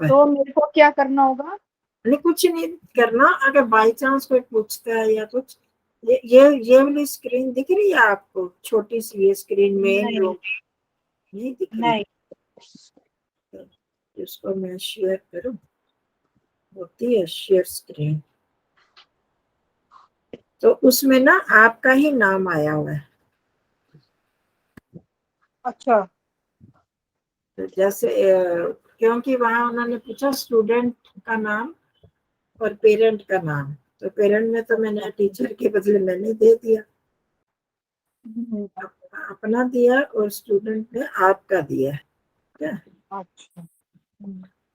तो मेरे को क्या करना होगा? नहीं कुछ नहीं करना, अगर बाई चांस कोई पूछता है या कुछ, ये वाली स्क्रीन दिख रही है आपको, छोटी सी ये स्क्रीन मेन रूम नहीं दिख रही? नहीं। तो इसको मैं शेयर करूं, होती है शेयर स्क्रीन, तो उसमें ना आपका ही नाम आया हुआ है। अच्छा। तो जैसे क्योंकि वहां उन्होंने पूछा स्टूडेंट का नाम और पेरेंट का नाम, तो पेरेंट में तो मैंने टीचर के बदले मैंने दे दिया, अपना दिया, और स्टूडेंट ने आपका दिया। क्या? अच्छा।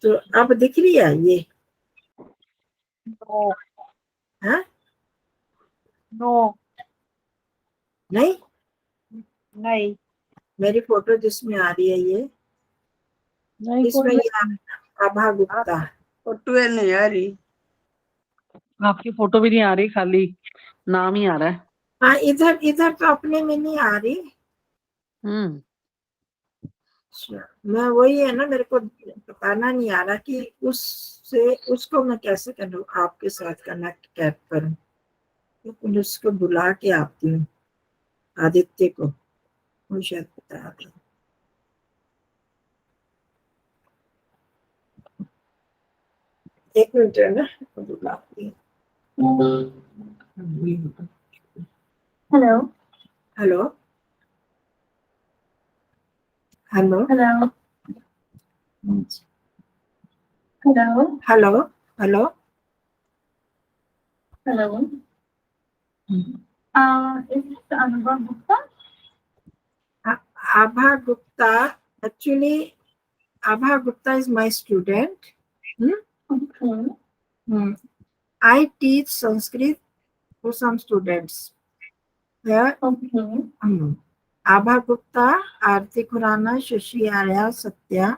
तो अब दिख रही है ये? नो। हाँ? नो। नहीं, नहीं। मेरी फोटो जिसमें आ रही है ये, नहीं इसमें ये आभा गुप्ता। फोटो नहीं आ रही, आपकी फोटो भी नहीं आ रही, खाली नाम ही आ रहा है। हाँ, इधर इधर तो अपने में नहीं आ रही। अच्छा, मैं वही है ना, मेरे को बताना नहीं आ रहा कि उससे उसको मैं कैसे करूँ, आपके साथ कनेक्ट करूँ। तो पुलिस को बुला के आती हूँ, आदित्य को, वो शायद बता दें। एक मिनट है ना, बुलाती हूँ। Hello hello hello hello hello hello hello hello is this Anubhav Gupta? Abha Gupta, actually Abha Gupta is my student. Okay. I teach Sanskrit for some students. Yeah. Okay. Abha Gupta, Aarti Khurana, Shashi Arya, Satya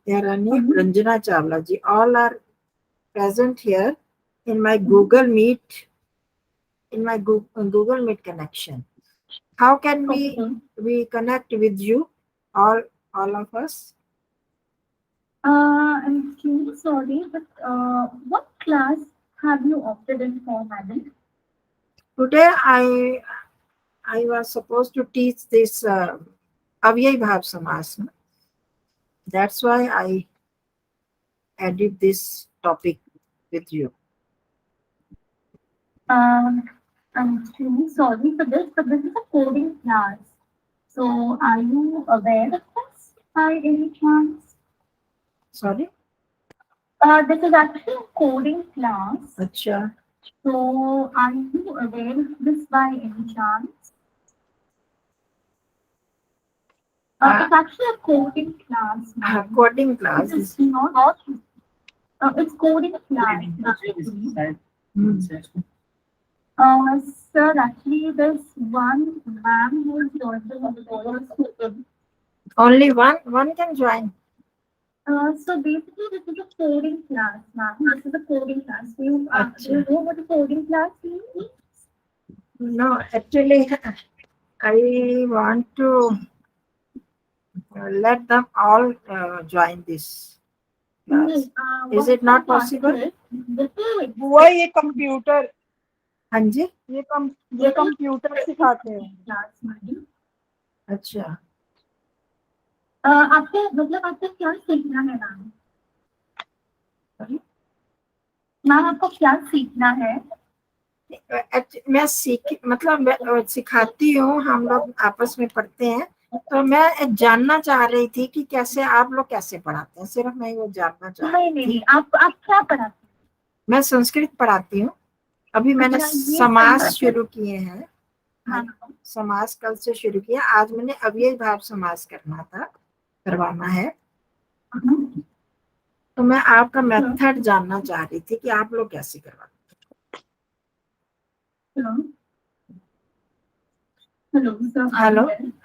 Rani, Ranjana Chawla ji, all are present here in my Google Meet, Google Meet connection. How can we connect with you, all of us? I'm extremely sorry, but what class have you opted in for, madam? Today I was supposed to teach this Avyay Bhav Samas. That's why I added this topic with you. I'm extremely sorry for this, but this is a coding class. So, are you aware of this by any chance? Sorry? This is actually a coding class. Achha. So, are you aware of this by any chance? It's actually a coding class. Coding class. It's not. It's coding class. Sir, actually, there's one ma'am who is joining the course. Only one can join. So basically, this is a coding class, ma'am. This is a coding class. Do you know what a coding class is? No, actually, I want to let them all join this class. Is it not possible? बुआ ये computer, हाँ जी, ये computer सिखाते हैं। अच्छा, आपको मतलब आपको क्या सीखना है मैम? मैम आपको क्या सीखना है? मैं सिखाती हूँ, हम लोग आपस में पढ़ते हैं, तो मैं जानना चाह रही थी कि कैसे आप लोग कैसे पढ़ाते हैं, सिर्फ मैं वो जानना चाह रही थी। नहीं, आप क्या पढ़ाते हैं? मैं संस्कृत पढ़ाती हूँ, अभी मैंने समाज शुरू किए हैं। समाज कल से शुरू किया, आज मैंने अव्यय भाव समाज करवाना है, तो मैं आपका मेथड जानना चाह रही थी कि आप लोग कैसे करवाते हैं।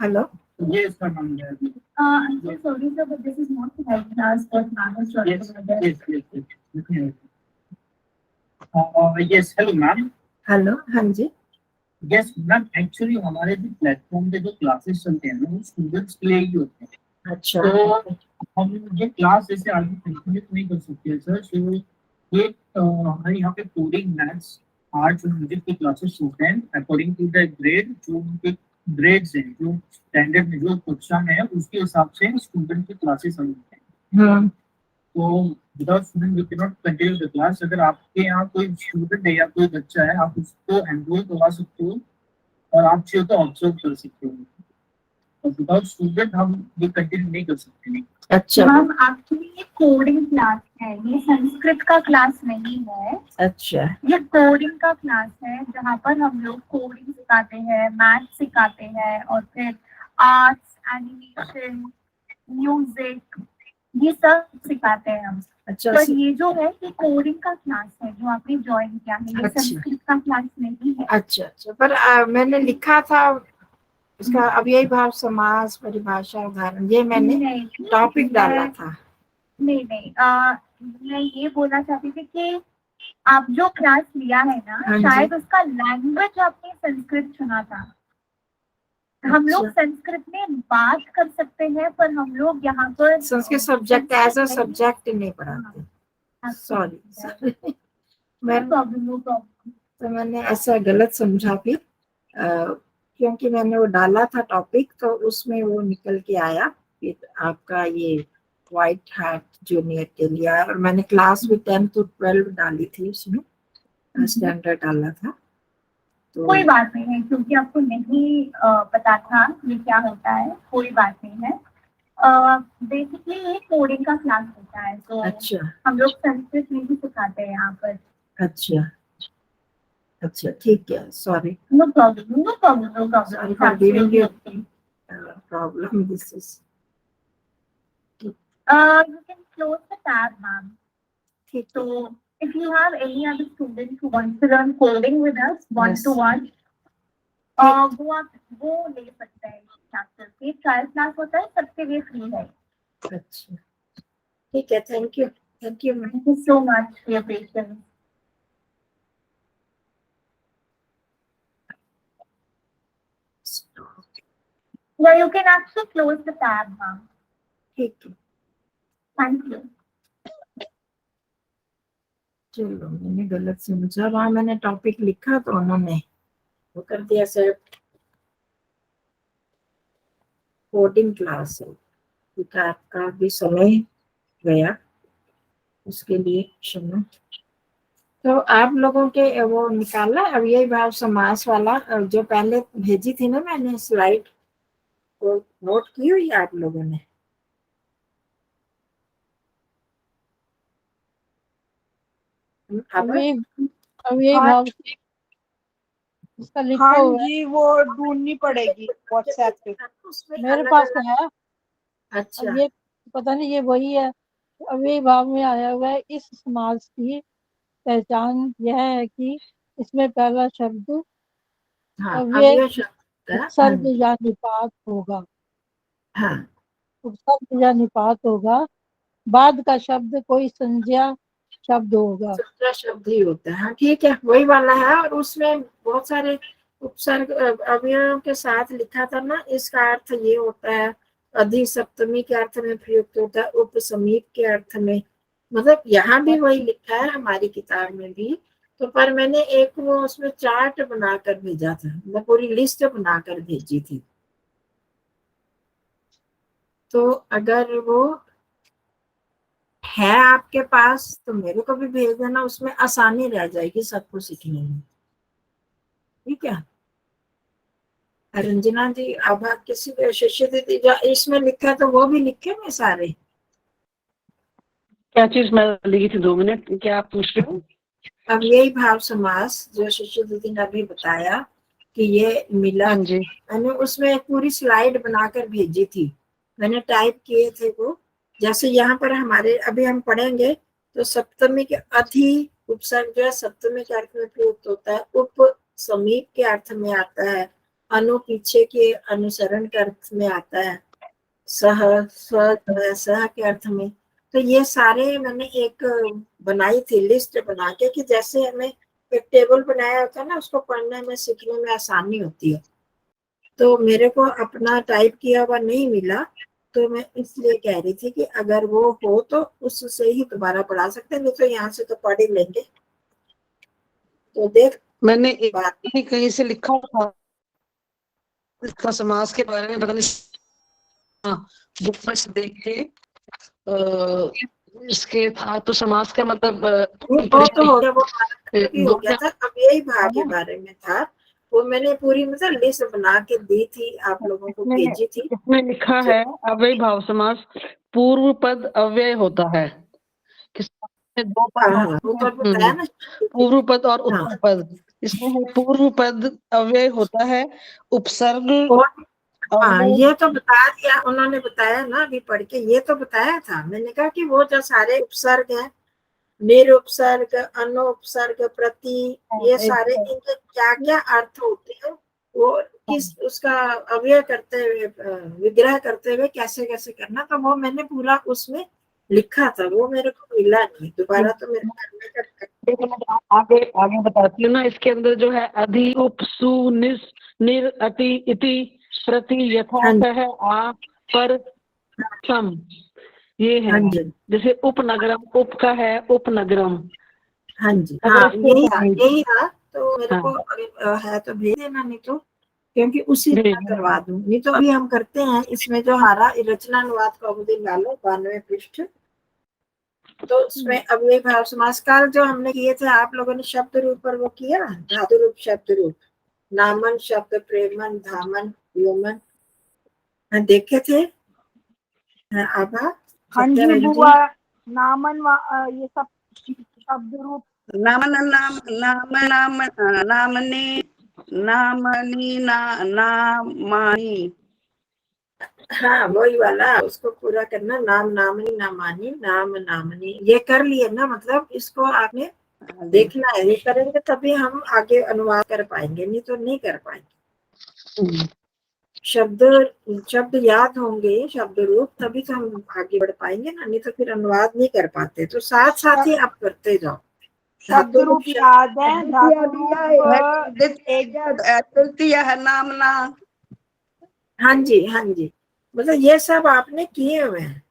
Hello Yes, ma'am. I'm so sorry, sir, but this is not the right class for managers. Yes, hello, ma'am. Hello, हाँ जी। Yes, ma'am. Actually, हमारे जो प्लेटफॉर्म पे जो क्लासेस चलते हैं ना, वो स्टूडेंट्स के लिए ही होते हैं। अच्छा तो हम ये क्लास जैसे आगे कंटिन्यू नहीं कर सकते सर। सो ये हमारे यहाँ पे कोडिंग, मैथ्स, आर्ट्स और म्यूजिक की क्लासेस होते हैं अकॉर्डिंग टू द ग्रेड। जो उनके ग्रेड्स हैं, जो स्टैंडर्ड में जो कक्षा में है, उसके हिसाब से स्टूडेंट की क्लासेस अलग हैं। हाँ तो without student you can not continue the class. अगर आपके यहाँ कोई स्टूडेंट है या कोई बच्चा है, आप उसको एनरोल करवा सकते हो और आप चाहिए तो ऑब्जर्व कर सकते हो। और विदाउट स्टूडेंट हम ये कंटिन्यू नहीं कर सकते। अच्छा मैम एक्चुअली ये कोडिंग क्लास है, ये संस्कृत का क्लास नहीं है। अच्छा ये कोडिंग का क्लास है जहाँ पर हम लोग कोडिंग सिखाते हैं, मैथ सिखाते हैं और फिर आर्ट्स, एनिमेशन, म्यूजिक, ये सब सिखाते हैं हम। अच्छा पर ये जो है ये कोडिंग का क्लास है जो आपने ज्वाइन किया है, ये अच्छा। संस्कृत का क्लास नहीं है। अच्छा अच्छा पर मैंने लिखा था इसका अव्ययी भाव, समास, परिभाषा, उदाहरण, ये मैंने नहीं टॉपिक डाला था। नहीं नहीं मैं ये बोलना चाहती थी कि आप जो क्लास लिया है ना, हाँ जी। शायद उसका लैंग्वेज आपने संस्कृत चुना था। हम लोग अच्छा। संस्कृत में बात कर सकते हैं पर हम लोग यहाँ पर Sanskrit subject as a subject नहीं पढ़ाते। सॉरी मैं नो प्रॉब्लम। तो मैंने ऐसा गलत समझा फिर क्योंकि मैंने वो डाला था टॉपिक तो उसमें वो निकल के आया फिर आपका ये व्हाइट हार्ट जूनियर के लिए आया और मैंने क्लास भी 10 to 12 डाली थी उसमें, स्टैंडर्ड डाला था। तो कोई बात नहीं है क्योंकि आपको नहीं पता था ये क्या होता है, कोई बात नहीं है। बेसिकली ये कोडिंग का क्लास होता है तो अच्छा हम लोग संस्कृत में भी सिखाते हैं यहाँ पर। अच्छा अच्छा ठीक है, sorry no problem no problem no Sorry for giving you- problem. Problem this is You can close the tab, ma'am. ठीक है। So, if you have any other student who wants to learn coding with us one to one, वो आप वो ले सकते हैं chapter के। Trial class होता है, सबके लिए फ्री है। अच्छा ठीक है, thank you ma'am. Thank you so much for your patience. Yeah, you can actually close the tab, ma'am. ठीक है Thank you. चलो, मैंने गलत समझा, वहाँ मैंने टॉपिक लिखा तो उन्होंने वो कर दिया सर कोडिंग क्लास है, क्योंकि आपका भी समय गया उसके लिए क्षमा। तो आप लोगों के वो निकाला अव्ययी भाव समास वाला जो पहले भेजी थी ना मैंने स्लाइड, वो नोट की हुई आप लोगों ने? अभी हाँ, भाव इसका लिखा हाँ हुआ है, जी, वो ढूंढनी पड़ेगी व्हाट्सएप पे। उसमें मेरे अलग पास अलग- है। अच्छा अब ये पता नहीं ये वही है। अभी भाव में आया हुआ है, इस समाज की पहचान यह है कि इसमें पहला शब्द हाँ अव्यय अव्यय शब्द का उपसर्ग या निपात होगा। हाँ उपसर्ग या निपात होगा, बाद का शब्द कोई संज्ञा शब्द होगा। दूसरा शब्द ही होता है। हाँ ठीक है, वही वाला है और उसमें बहुत सारे उपसर्ग अवयवों के साथ लिखा था ना, इसका अर्थ ये होता है, अधि सप्तमी के अर्थ में प्रयुक्त होता है, उपसमीप के अर्थ में, मतलब यहाँ भी वही लिखा है हमारी किताब में भी। तो पर मैंने एक वो उसमें चार्ट बनाकर भेजा था, मैं पूरी लिस्ट बनाकर भेजी थी, तो अगर वो है आपके पास तो मेरे को भी भेज देना, उसमें आसानी रह जाएगी सबको सीखने में। ठीक है रंजना जी, अब आप किसी शिष्य दीदी जो इसमें लिखा है तो वो भी लिखे मैं सारे। क्या चीज मैं लिखी थी? 2 मिनट, क्या आप पूछ रहे हो? अब यही भाव समास जो शिष्य दीदी ने अभी बताया कि ये मिला, हाँ जी। मैंने उसमें एक पूरी स्लाइड बनाकर भेजी थी, मैंने टाइप किए थे वो। जैसे यहाँ पर हमारे अभी हम पढ़ेंगे तो सप्तमी के अधि उपसर्ग जो है सप्तमी के अर्थ में प्रयुक्त होता है, उप समीप के अर्थ में आता है, अनु पीछे के अनुसरण के अर्थ में आता है, सह सह के अर्थ में। तो ये सारे मैंने एक बनाई थी लिस्ट बना के कि जैसे हमें एक टेबल बनाया होता है ना, उसको पढ़ने में सीखने में आसानी होती है। तो मेरे को अपना टाइप किया हुआ नहीं मिला, तो मैं इसलिए कह रही थी कि अगर वो हो तो उससे ही दोबारा पढ़ा सकते हैं, नहीं तो यहाँ से तो पढ़ ही लेंगे। तो देख मैंने बात कहीं से लिखा था इसका समास के बारे में, पता नहीं, हाँ, बुक में से देख के इसके था तो समास का मतलब वो तो हो गया, वो भी हो गया दो- था। अब यही भाव के बारे में था, वो मैंने पूरी मतलब लिस्ट बना के दी थी, आप लोगों को भेजी थी। इसमें लिखा है अव्ययी भाव समास पूर्व पद अव्यय होता है। किसमें दो पद हाँ होते वो हैं? तो बताया ना। पूर्व पद और हाँ। उत्तर पद। इसमें है पूर्व पद अव्यय होता है, उपसर्ग और हाँ अव्यय। ये तो बता दिया उन्होंने, बताया ना अभी पढ़ के, ये तो बताया था। मैंने कहा कि वो जो सारे उपसर्ग हैं, निरुपसर्ग, अनुपसर्ग, प्रति, ये सारे इनके क्या क्या अर्थ होते हैं, वो किस उसका अव्यय करते हुए, विग्रह करते हुए कैसे कैसे करना, तो वो मैंने पूरा उसमें लिखा था। वो मेरे को मिला नहीं, दोबारा तो मेरे करने का। देखो मैं आगे आगे बताती हूँ ना। इसके अंदर जो है अधि, उप, सु, निस, निर, अति, इति, प्रति, यथा, है, आ, पर, सम, ये है। हाँ जी, जैसे उपनगरम, उप का है उपनगरम। हाँ जी, अगर हाँ इसको यही था। तो मेरे हाँ, को अगर है तो भेज देना, नहीं तो क्योंकि उसी भेज तरह करवा दूं। नहीं तो अभी हम करते हैं इसमें जो हमारा रचना अनुवाद कौमुदी डालो 92 पृष्ठ, तो उसमें अब ये भाव समास काल जो हमने किए थे, आप लोगों ने शब्द रूप पर वो किया, धातु रूप, शब्द रूप, नामन, शब्द, प्रेमन, धामन, व्योमन, देखे थे। आभा, हाँ जी सत्यानंद बुआ, नामन ये सब शब्द रूप। नामन नाम नाम नाम नामने नामनी नामानी। हाँ वही वाला, उसको पूरा करना। नाम, नामनी, नामानी, नाम, नामनी, ये कर लिए ना। मतलब इसको आपने देखना है, ये करेंगे तभी हम आगे अनुवाद कर पाएंगे, नहीं तो नहीं कर पाएंगे। शब्द शब्द याद होंगे, शब्द रूप, तभी तो हम आगे बढ़ पाएंगे ना, नहीं तो फिर अनुवाद नहीं कर पाते। तो साथ साथ ही आप करते जाओ। शब्द रूप याद है, धातु रूप तृतीय है नामना। हाँ जी, हाँ जी, मतलब ये सब आपने किए हुए हैं,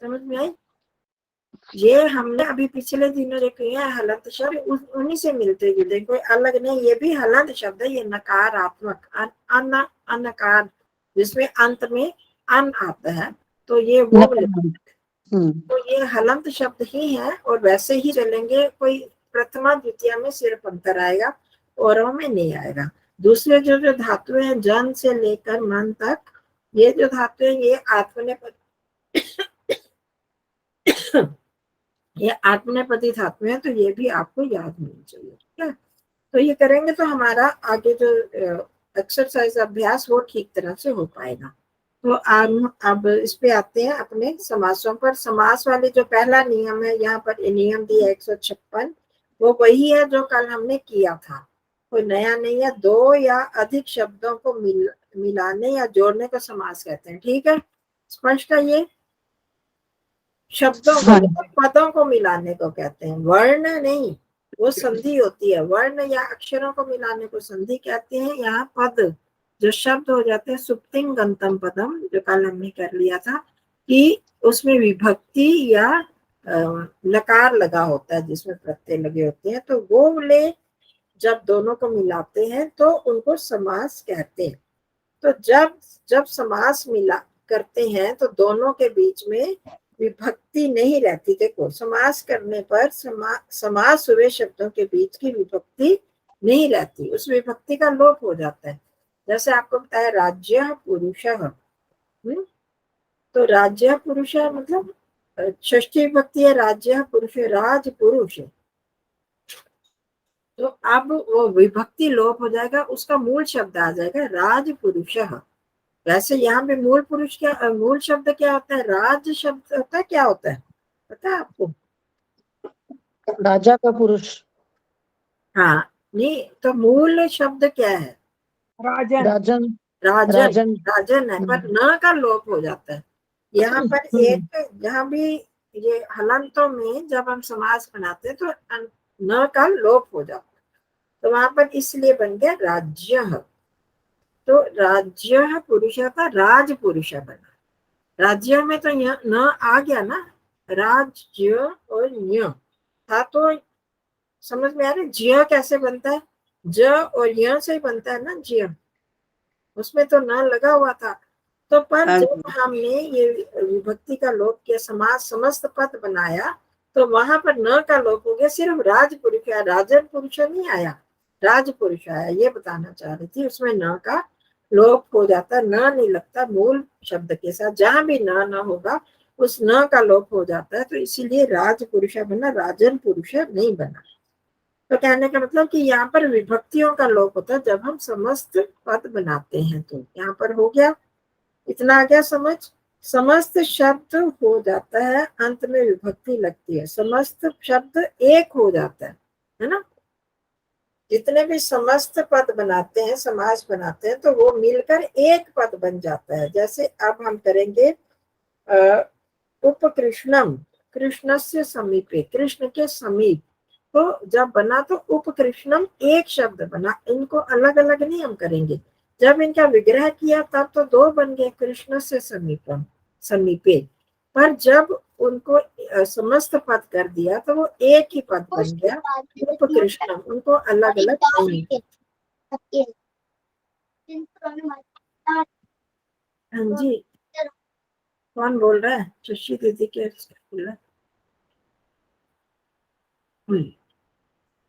समझ में आई। ये हमने अभी पिछले दिनों जो किए हैं हलंत शब्द, उन्हीं से मिलते जुलते, कोई अलग नहीं। ये भी हलंत शब्द है, ये नकारात्मक अनकार, जिसमें अंत में अन आता है, तो ये वो तो ये हलंत शब्द ही है। और वैसे ही चलेंगे, कोई प्रथमा द्वितीय में सिर्फ अंतर आएगा, औरों में नहीं आएगा। दूसरे जो जो धातु है, जन से लेकर मन तक, ये जो धातु है ये ये आत्मनेपदी धातु है, तो ये भी आपको याद होनी चाहिए, ठीक है। तो ये करेंगे तो हमारा आगे जो एक्सरसाइज अभ्यास वो ठीक तरह से हो पाएगा। तो अब इस पे आते हैं अपने समासों पर। समास वाले जो पहला नियम है, यहाँ पर नियम दिया 156, वो वही है जो कल हमने किया था, कोई नया नहीं है। दो या अधिक शब्दों को मिलाने या जोड़ने को समास कहते हैं, ठीक है, स्पष्ट है ये। शब्दों को, पदों को मिलाने को कहते हैं, वर्ण नहीं, वो संधि होती है। वर्ण या अक्षरों को मिलाने को संधि कहते हैं। यहाँ पद जो शब्द हो जाते हैं, सुप्तिंग गंतम पदम, जो कल हमने कर लिया था, कि उसमें विभक्ति या लकार लगा होता है, जिसमें प्रत्यय लगे होते हैं, तो वो ले जब दोनों को मिलाते हैं तो उनको समास कहते हैं। तो जब समास मिला करते हैं तो दोनों के बीच में विभक्ति नहीं रहती। देखो, समास करने पर समास हुए शब्दों के बीच की विभक्ति नहीं रहती, उस विभक्ति का लोप हो जाता है। जैसे आपको बताया राज्य पुरुषः, तो राज्य पुरुष मतलब षष्ठी विभक्ति है, राज्य पुरुष, राज पुरुष। तो अब वो विभक्ति लोप हो जाएगा, उसका मूल शब्द आ जाएगा राज पुरुषः। वैसे यहाँ पे मूल पुरुष क्या, मूल शब्द क्या होता है, राज शब्द होता है, क्या होता है पता है आपको? राजा का पुरुष। हाँ नहीं, तो मूल शब्द क्या है? राजन। राजन, राजन है, पर न का लोप हो जाता है। यहाँ पर एक, जहाँ भी ये हलंतों में जब हम समास बनाते हैं तो न का लोप हो जाता है, तो वहां पर इसलिए बन गया राज्य। तो राज्य पुरुष का राज पुरुष बना। राज्य में तो न आ गया ना, राज्य और य था, तो समझ में आ रहा है ज्य कैसे बनता है, ज और य से ही बनता है ना ज्य, उसमें तो न लगा हुआ था। तो पर हाँ जब जी। हमने ये विभक्ति का लोप किया, समास समस्त पद बनाया, तो वहां पर न का लोप हो गया, सिर्फ राजपुरुष आया, राजन पुरुष नहीं आया, राजपुरुष आया, ये बताना चाह रही थी। उसमें न का लोप हो जाता, न नहीं लगता मूल शब्द के साथ, जहां भी न होगा उस न का लोप हो जाता है, तो इसीलिए राजपुरुष बना, राजन पुरुष नहीं बना। तो कहने का मतलब कि यहाँ पर विभक्तियों का लोप होता है जब हम समस्त पद बनाते हैं। तो यहाँ पर हो गया, इतना आ गया समझ। समस्त शब्द हो जाता है, अंत में विभक्ति लगती है, समस्त शब्द एक हो जाता है ना। जितने भी समस्त पद बनाते हैं, समास बनाते हैं, तो वो मिलकर एक पद बन जाता है। जैसे अब हम करेंगे उपकृष्णम, कृष्णस्य समीपे, कृष्ण के समीप, तो जब बना तो उपकृष्णम एक शब्द बना, इनको अलग अलग नहीं हम करेंगे। जब इनका विग्रह किया तब तो दो बन गए, कृष्ण से समीपम, समीपे, पर जब उनको समस्त पद कर दिया तो वो एक ही पद बन गया, उपकृष्णम, उनको अलग अलग नहीं। हाँ जी, कौन बोल रहा है? शशि दीदी के बोल रहा है।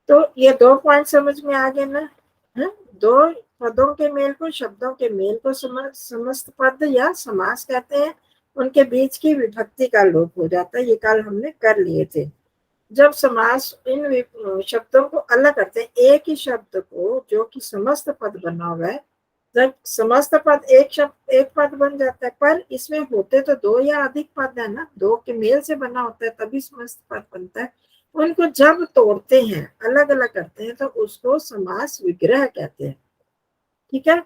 तो ये दो पॉइंट समझ में आ गए ना, है? दो पदों के मेल को, शब्दों के मेल को समस्त पद या समास कहते हैं, उनके बीच की विभक्ति का लोप हो जाता है, ये कल हमने कर लिए थे। जब समास इन शब्दों को अलग करते हैं, एक ही शब्द को जो कि समस्त पद बना हुआ है, जब समस्त पद एक शब्द एक पद बन जाता है, पर इसमें होते तो दो या अधिक पद है ना, दो के मेल से बना होता है तभी समस्त पद बनता है। उनको जब तोड़ते हैं, अलग अलग करते हैं, तो उसको समास विग्रह कहते हैं। ठीक है,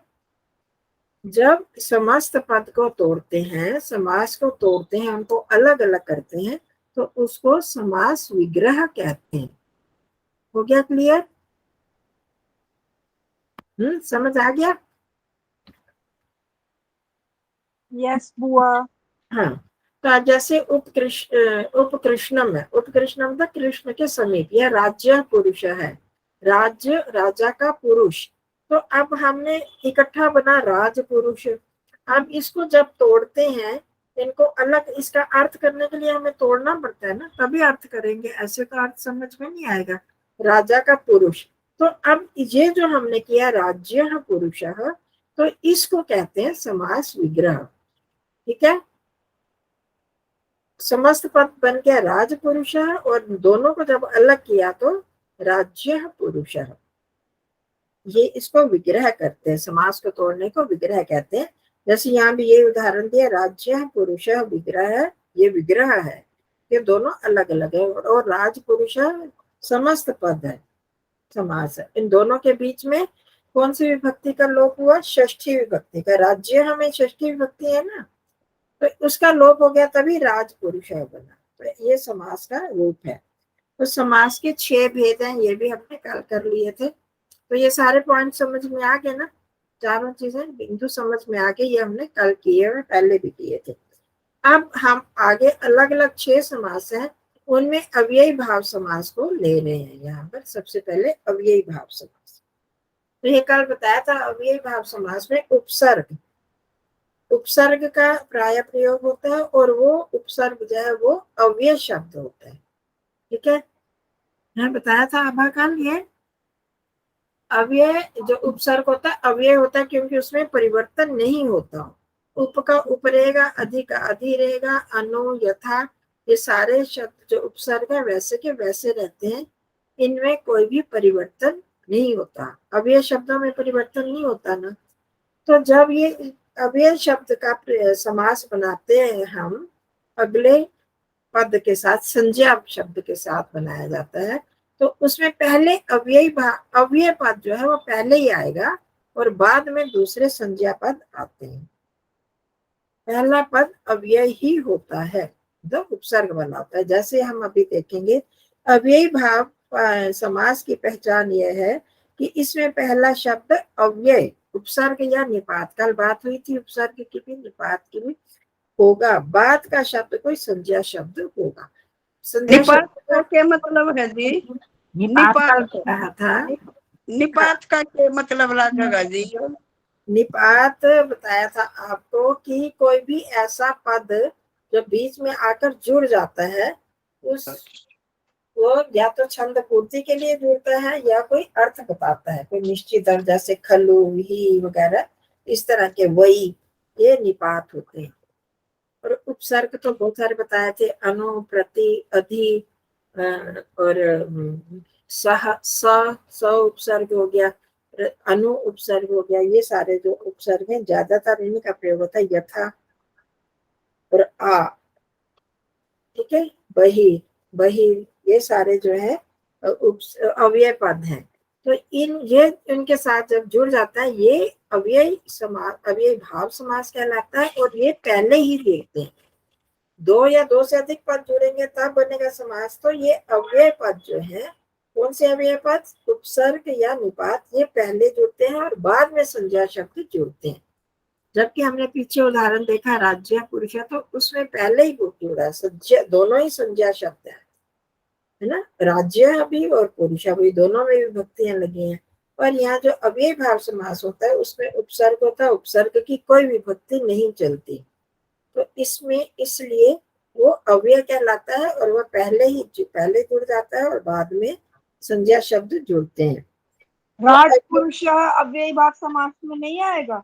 जब समस्त पद को तोड़ते हैं, समास को तोड़ते हैं, उनको अलग अलग करते हैं, तो उसको समास विग्रह कहते हैं। हो गया क्लियर? समझ आ गया? यस बुआ। हाँ, तो जैसे उपकृष्णम है, उपकृष्णम था कृष्ण के समीप, यह राज्य पुरुष है, राज्य राजा का पुरुष। तो अब हमने इकट्ठा बना राज पुरुष। अब इसको जब तोड़ते हैं, इनको अलग, इसका अर्थ करने के लिए हमें तोड़ना पड़ता है ना, तभी अर्थ करेंगे, ऐसे तो अर्थ समझ में नहीं आएगा। राजा का पुरुष, तो अब ये जो हमने किया राज्य पुरुष, तो इसको कहते हैं समास विग्रह। ठीक है, समस्त पद बन गया राज पुरुष, और दोनों को जब अलग किया तो राज्य पुरुष, ये इसको विग्रह करते हैं, समास को तोड़ने को विग्रह कहते हैं। जैसे यहाँ भी ये उदाहरण दिया, राज्य पुरुष विग्रह, ये विग्रह है, ये दोनों अलग अलग है, और राज पुरुष समस्त पद है, समास है। इन दोनों के बीच में कौन सी विभक्ति का लोप हुआ? षष्ठी विभक्ति का। राज्य हमें षष्ठी विभक्ति है ना, तो उसका लोप हो गया, तभी राज पुरुष बना। तो ये समास का रूप है। तो समास के 6 भेद हैं, ये भी हमने कल कर लिए थे। तो ये सारे पॉइंट समझ में आ गए ना, चारों चीजें बिंदु समझ में आ गए, ये हमने कल किए हुए, पहले भी किए थे। अब हम आगे अलग अलग 6 समास हैं, उनमें अव्ययी भाव समास को ले रहे हैं। यहाँ पर सबसे पहले अव्ययी भाव समास, तो ये कल बताया था, अव्ययी भाव समास में उपसर्ग का प्राय प्रयोग होता है, और वो उपसर्ग जो है वो अव्यय शब्द होता है। ठीक है, मैं बताया था आभा कल, ये अव्यय जो उपसर्ग होता है अव्यय होता है, क्योंकि उसमें परिवर्तन नहीं होता। उप का उप रहेगा, अधि का अधि रहेगा, अनु, यथा, ये सारे शब्द जो उपसर्ग है वैसे के वैसे रहते हैं, इनमें कोई भी परिवर्तन नहीं होता। अव्यय शब्दों में परिवर्तन नहीं होता ना, तो जब ये अव्यय शब्द का समास बनाते हैं हम, अगले पद के साथ, संज्ञा शब्द के साथ बनाया जाता है, तो उसमें पहले अव्यय पद जो है वो पहले ही आएगा, और बाद में दूसरे संज्ञा पद आते हैं। पहला पद अव्यय ही होता है जब उपसर्ग बना होता है। जैसे हम अभी देखेंगे, अव्ययी भाव समास की पहचान यह है कि इसमें पहला शब्द अव्यय, उपसर्ग या निपात, कल बात हुई थी उपसर्ग की भी निपात की भी, होगा, बाद का शब्द कोई संज्ञा शब्द होगा। संज्ञा निपात शब्द का क्या मतलब है जी? निपात निपात कहा था। निपात का क्या मतलब लगेगा जी? निपात बताया था आपको कि कोई भी ऐसा पद जो बीच में आकर जुड़ जाता है, उस वो या तो छंद पूर्ति के लिए जुड़ता है या कोई अर्थ बताता है, कोई निश्चित अर्थ, जैसे खलु, ही वगैरह, इस तरह के वही, ये निपात होते हैं। और उपसर्ग तो बहुत सारे बताए थे, अनु, प्रति, अधि और सह, स उपसर्ग हो गया, अनु उपसर्ग हो गया। ये सारे जो उपसर्ग हैं ज्यादातर इनका प्रयोग होता है, यथा और आ, ठीक है, बही, बही, ये सारे जो है अव्यय पद हैं। तो ये इनके साथ जब जुड़ जाता है, ये अव्यय समास, अव्यय भाव समास कहलाता है। और ये पहले ही देखते हैं, दो या दो से अधिक पद जुड़ेंगे तब बनेगा समास। तो ये अव्यय पद जो है, कौन से अव्यय पद? उपसर्ग या निपात, ये पहले जुड़ते हैं और बाद में संज्ञा शब्द जुड़ते हैं। जबकि हमने पीछे उदाहरण देखा राज्य पुरुष, तो उसमें पहले ही जुड़ा है, संज्ञा, दोनों ही संज्ञा शब्द है ना, राज्य अभी और पुरुष अभी, दोनों में विभक्तियां लगी हैं। और यहाँ जो अव्यय भाव समास होता है, उसमें उपसर्ग होता है, उपसर्ग की कोई विभक्ति नहीं चलती, तो इसमें इसलिए वो अव्यय कहलाता है और वह पहले जुड़ जाता है और बाद में संज्ञा शब्द जुड़ते हैं। राजपुरुष अव्यय भाव समास में नहीं आएगा?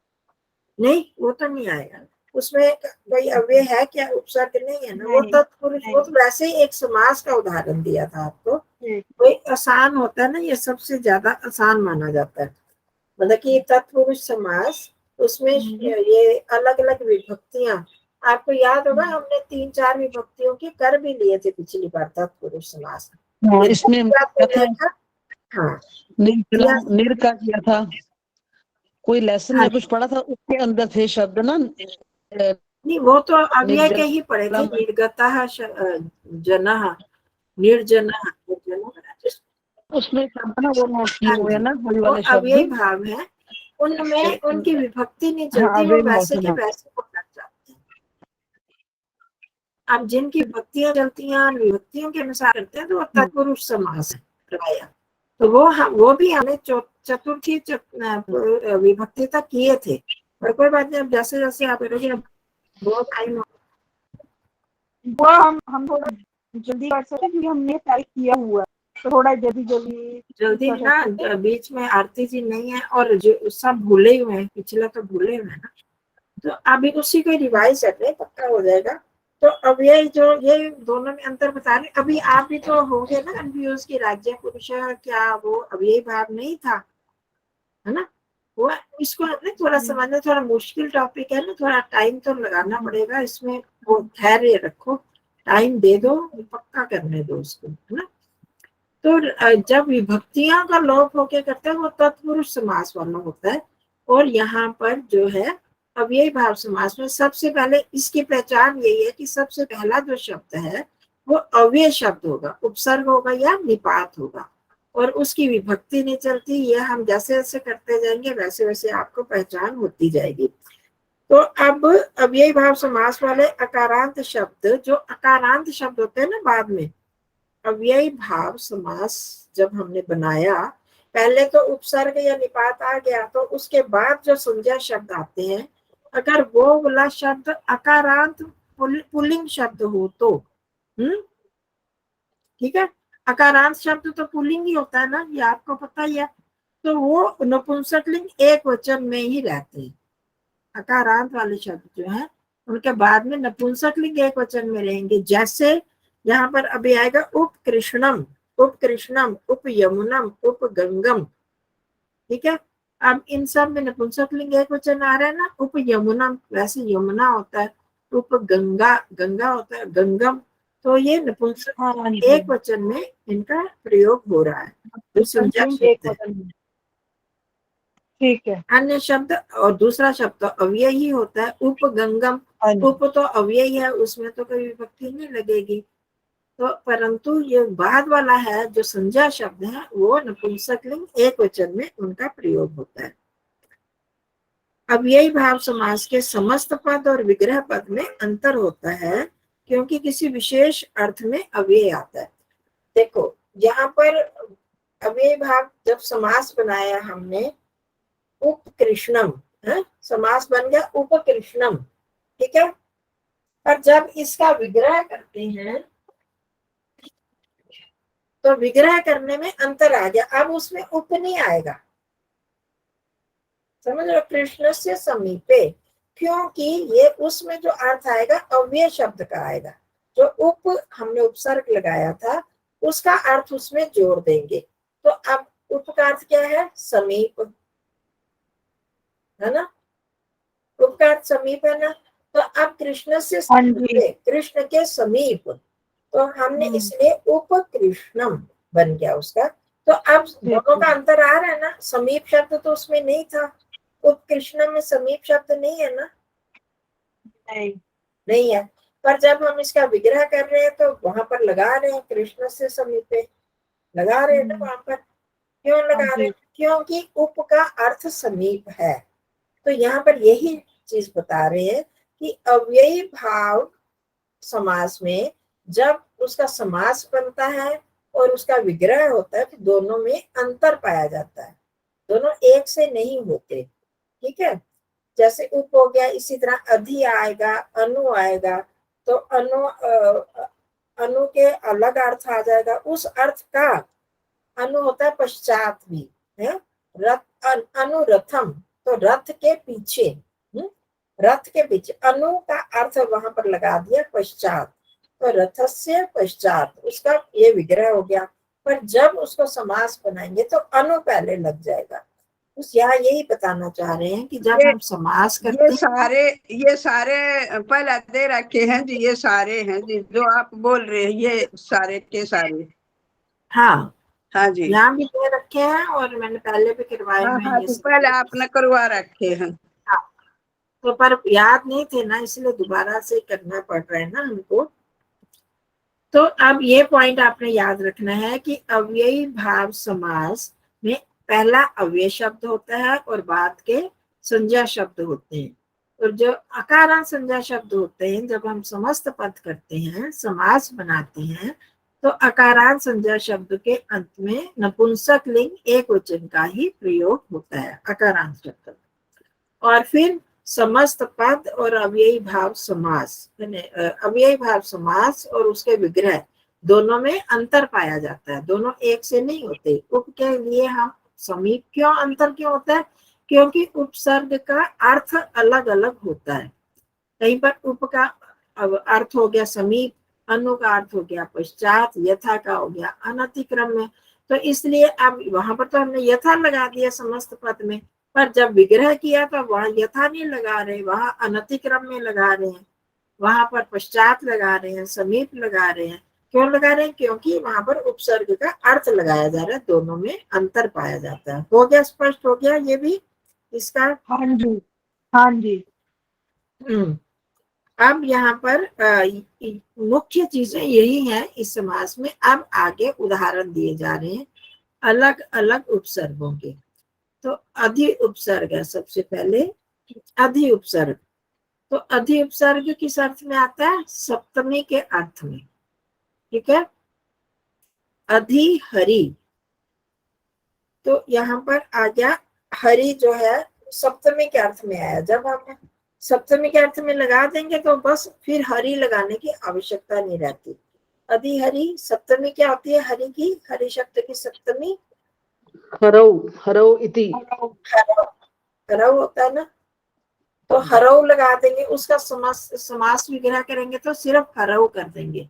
नहीं, वो तो नहीं आएगा, उसमें कोई अव्यय है क्या? उपसर्ग नहीं है ना, वो तत्पुरुष, वो तो वैसे ही एक समास का उदाहरण दिया था आपको। कोई आसान होता है ना, ये सबसे ज्यादा आसान माना जाता है, मतलब कि तत्पुरुष समास, उसमें ये अलग अलग विभक्तियां, आपको याद होगा हमने 3-4 विभक्तियों के कर भी लिए थे पिछली बार तत्पुरुष समास। इसमें हाँ, निर का किया था, कोई लेसन में कुछ पढ़ा था, उसके अंदर थे शब्द ना। नहीं, वो तो अव्यय के ही पढ़े थे, निर्गतः, जनः, निर्जनः, उसमें शब्द ना वो नोट किए हुए ना, वही वाले शब्द अव्यय भाव है, उनमें उनकी विभक्ति नहीं चलती, वो वैसे के वैसे हो जाते हैं। अब जिनकी विभक्तियां चलती हैं, विभक्तियों के अनुसार करते हैं, तो वो तत्पुरुष समास है प्रायः। तो वो भी हमने चतुर्थी विभक्ति तक किए थे, और कोई बात नहीं, अब जैसे जैसे आप करोगे, बहुत टाइम वो हम थोड़ा जल्दी कर सकते हैं क्योंकि हमने पहले किया हुआ है, तो थोड़ा जल्दी ना, बीच में आरती जी नहीं है और जो सब भूले हुए हैं, पिछला तो भूले हुए हैं ना, तो अभी उसी को रिवाइज कर रहे, पक्का हो जाएगा। तो अब ये दोनों में अंतर बता रहे, अभी आप भी तो हो गए ना कंफ्यूज कि राज्य पुरुष क्या वो अव्यय भाव नहीं था, है ना, वो इसको हमने थोड़ा समझना, थोड़ा मुश्किल टॉपिक है ना, थोड़ा टाइम तो लगाना पड़ेगा इसमें, वो धैर्य रखो, टाइम दे दो, पक्का करने दो उसको, है ना। तो जब विभक्तियां का लोप होके करते हैं, वो तत्पुरुष समास वाला होता है। और यहाँ पर जो है अव्यय भाव समास में सबसे पहले इसकी पहचान यही है कि सबसे पहला जो शब्द है वो अव्यय शब्द होगा, उपसर्ग होगा या निपात होगा, और उसकी विभक्ति नहीं चलती। ये हम जैसे जैसे करते जाएंगे वैसे वैसे आपको पहचान होती जाएगी। तो अब अव्यय भाव समास वाले अकारांत शब्द, जो अकारांत शब्द होते हैं ना बाद में, अव्यय भाव समास जब हमने बनाया, पहले तो उपसर्ग या निपात आ गया, तो उसके बाद जो संज्ञा शब्द आते हैं, अगर वो वाला शब्द अकारांत पुल्लिंग शब्द हो तो, ठीक है, अकारांत शब्द तो पुल्लिंग ही होता है ना, ये आपको पता ही है, तो वो नपुंसकलिंग एक वचन में ही रहते हैं। अकारांत वाले शब्द जो है उनके बाद में नपुंसकलिंग एक वचन में रहेंगे, जैसे यहाँ पर अभी आएगा उप कृष्णम, उप यमुनम, उप गंगम, ठीक है। अब इन सब में नपुंसकलिंग एक वचन आ रहा है ना, उप यमुनम, वैसे यमुना होता है, उप गंगा, गंगा होता है, गंगम, तो ये नपुंसक एक वचन में इनका प्रयोग हो रहा है, तो संज्ञा शब्द है। ठीक है। अन्य शब्द और दूसरा शब्द तो अव्यय ही होता है, उप गंगम, उप तो अव्यय है, उसमें तो कोई विभक्ति नहीं लगेगी, तो परंतु ये बाद वाला है जो संज्ञा शब्द है, वो नपुंसकलिंग एक वचन में उनका प्रयोग होता है। अव्ययी भाव समास के समस्त पद और विग्रह पद में अंतर होता है क्योंकि किसी विशेष अर्थ में अव्यय आता है। देखो यहाँ पर अव्ययी भाव जब समास बनाया हमने उपकृष्णम, समास बन गया उपकृष्णम, ठीक है। पर जब इसका विग्रह करते हैं तो विग्रह करने में अंतर आ गया, अब उसमें उप नहीं आएगा, समझ लो, कृष्ण से समीपे, क्योंकि ये उसमें जो अर्थ आएगा अव्यय शब्द का आएगा, जो उप हमने उपसर्ग लगाया था उसका अर्थ उसमें जोड़ देंगे। तो अब उप का अर्थ क्या है, समीप, है ना, उप का अर्थ समीप है ना। तो अब कृष्ण से समीपे, कृष्ण के समीप, तो हमने इसलिए उप कृष्णम बन गया उसका। तो अब दोनों का अंतर आ रहा है ना, समीप शब्द तो उसमें नहीं था, उप कृष्ण में समीप शब्द नहीं है ना, नहीं है। पर जब हम इसका विग्रह कर रहे हैं तो वहां पर लगा रहे हैं कृष्ण से समीपे, लगा रहे हैं ना वहां पर, क्यों लगा रहे हैं, क्योंकि उप का अर्थ समीप है। तो यहाँ पर यही चीज बता रहे हैं कि अव्ययी भाव समास में जब उसका समास बनता है और उसका विग्रह होता है तो दोनों में अंतर पाया जाता है, दोनों एक से नहीं होते, ठीक है। जैसे उप हो गया, इसी तरह अधि आएगा, अनु आएगा, तो अनु के अलग अर्थ आ जाएगा, उस अर्थ का अनु होता है पश्चात भी है, अनुरथम, तो रथ के पीछे, रथ के पीछे, अनु का अर्थ वहां पर लगा दिया पश्चात, तो रथस्य पश्चात, उसका ये विग्रह हो गया। पर जब उसको समास बनाएंगे तो अनु पहले लग जाएगा। उस यहाँ यही बताना चाह रहे हैं कि जब हम समास करते हैं, ये सारे पहले दे रखे हैं जी, ये सारे हैं जी जो आप बोल रहे हैं, ये सारे के सारे, हाँ हाँ जी, यहाँ भी दे रखे हैं और मैंने पहले भी करवाए हाँ, हैं हाँ, ये तो पहले आपने करवा रखे हैं। हाँ, तो पर याद नहीं थे ना, इसलिए दोबारा से करना पड़ रहा है ना हमको। तो अब ये पॉइंट आपने याद रखना है कि अव्ययी भाव समास में पहला अव्यय शब्द होता है और बाद के संज्ञा शब्द होते हैं, और जो अकारांत संज्ञा शब्द होते हैं जब हम समस्त पद करते हैं, समास बनाते हैं, तो अकारांत संज्ञा शब्द के अंत में नपुंसक लिंग एक वचन का ही प्रयोग होता है, अकारांत शब्द। और फिर समस्त पद और अव्ययी भाव समास, अव्ययी भाव समास और उसके विग्रह दोनों में अंतर पाया जाता है, दोनों एक से नहीं होते। उप के लिए हम समीप, क्यों अंतर क्यों होता है, क्योंकि उपसर्ग का अर्थ अलग अलग होता है। कहीं पर उप का अर्थ हो गया समीप, अनु का अर्थ हो गया पश्चात, यथा का हो गया अनतिक्रम में, तो इसलिए अब वहां पर तो हमने यथा लगा दिया समस्त पद में, पर जब विग्रह किया तो वहां यथा नहीं लगा रहे, वहां अनतिक्रम में लगा रहे हैं, वहां पर पश्चात लगा रहे हैं, समीप लगा रहे हैं। क्यों लगा रहे हैं, क्योंकि वहां पर उपसर्ग का अर्थ लगाया जा रहा है, दोनों में अंतर पाया जाता है। हो गया, स्पष्ट हो गया ये भी इसका? हाँ जी, हाँ जी। अब यहाँ पर मुख्य चीजें यही हैं इस समास में। अब आगे उदाहरण दिए जा रहे हैं अलग अलग उपसर्गों के। तो अधि उपसर्ग है सबसे पहले, अधि उपसर्ग। तो अधि उपसर्ग किस अर्थ में आता है, सप्तमी के अर्थ में, ठीक है। अधि हरि, तो यहाँ पर आ गया हरि जो है सप्तमी के अर्थ में आया। जब हम सप्तमी के अर्थ में लगा देंगे तो बस फिर हरि लगाने की आवश्यकता नहीं रहती। अधि हरि, सप्तमी क्या होती है हरि की, हरि शब्द की सप्तमी हरौ, हरौ इति, हरौ होता है ना, तो हरौ लगा देंगे, उसका समास विग्रह करेंगे तो सिर्फ हरौ कर देंगे,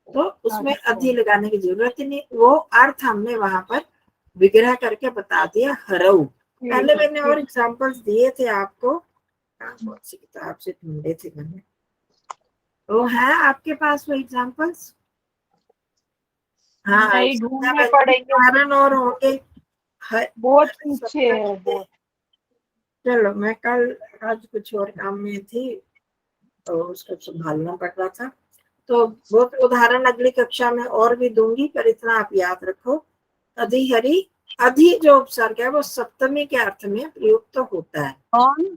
तो उसमें अधि लगाने की जरूरत ही नहीं, वो अर्थ हमने वहां पर विग्रह करके बता दिया हरौ। पहले मैंने और एग्जांपल्स दिए थे आपको, कौन सी किताब से ढूंढे थे मैंने, वो है आपके पास वो एग्जांपल्स? हाँ, नहीं ढूंढने पड़ेंगे, कारण और होंगे बहुत पीछे है बहुत। चलो, मैं कल आज कुछ और काम में थी तो उसको संभालना पड़ रहा था, तो बहुत उदाहरण अगली कक्षा में और भी दूंगी, पर इतना आप याद रखो। अधि हरि, अधि जो उपसर्ग है वो सप्तमी के अर्थ में प्रयुक्त होता है। कौन